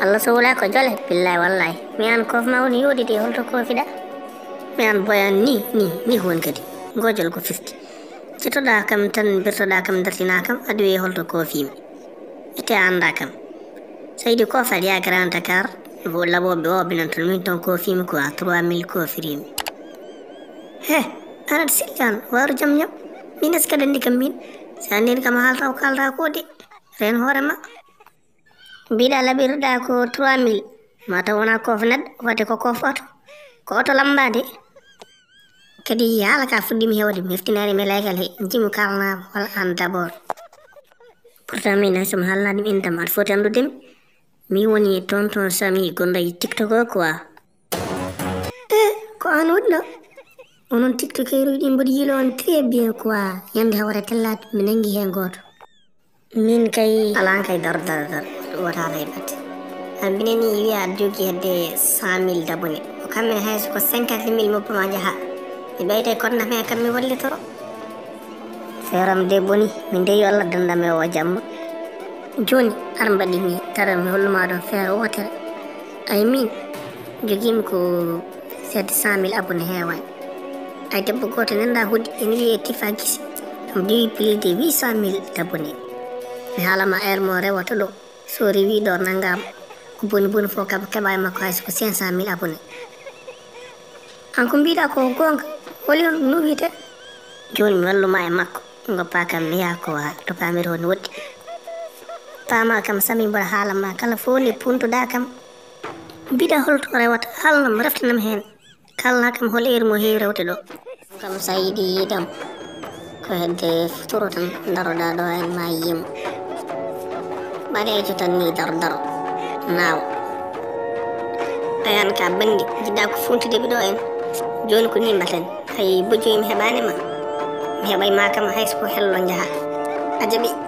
Allah sowla ko jole billahi wallahi mi an kof mawni yodide holto kofiɗa mi an boyan ni hon kadi gojol ko 50 cetoɗa kam tan birtoɗa kam dartina kam aɗa wiye holto kofimi ete anda kam saydi kofal ya Grand Dakar bo laɓoɓe woɓe non ton min ton kofimi ko a 3000 kofirimi he anat sillan waru jam ñam min eska dandi kam min sa andini kam halta ko kalda ko de ren hoorema mbiɗa laɓirɗa ko 3000 mata wona kof neɗɗo wade ko kof oto ko oto lambade kadi haala ka fuɗɗimi hewde mi heftinani mi laygal he jimi kalnama wala an d'abord pourtant min hay somi halnaɗum indam aɗa foti andudemi mi woni tonton Sami gonɗo e TikTok o quoi ko an wonɗo onon tiktokeruji ɗi mboɗo yiilo on très bien quoi yande hawre tellade mi nangi hen goto min kay alan kay dar wotata e batte albineni wiya aɗa jogui hedde 100 000 d'abonné ko kamɓe hayso ko 50 000 moppama jaaha mi ɓeyde kodnam he kam mi wallitoro feram de boni min de yo Allah dandam e o jamma joni ar mbaɗini tara mi holluma ɗon feere wotere ay min joguimi ko 700 000 abonné hewani ay debbo goto nanɗa huuɗi ene wiye Tifa Guissé ɗum jogi plus de 800 000 d'abonné mi haalama air mo rewata ɗo so rewi ɗo naggam ko boni boni fo kam keɓa makko hayso ko 500 000 abonné an ko mbiɗa ko gonga holi no wiyete joni mi walluma e makko goppa kam mi yaha ko to pamir woni woɗɗi pama kam Sami mboɗa haalama kala fo nde puntuɗa kam mbiɗa holto rewata haalnam reftanam hen kalna kam hol heure mo heewi rewte ɗo kam sa yiiɗi yiidam ko hedde futuro tan daroɗa ɗo en ma yimo ɓaɗejo tan ni daro nawa ayan ka bandi jiɗɗa ko funtude ɓe ɗo en joni ko ni mbaten ay bojoyi mi heɓanima mi heɓay ma kam hayso ko hello jaaha a jaaɓi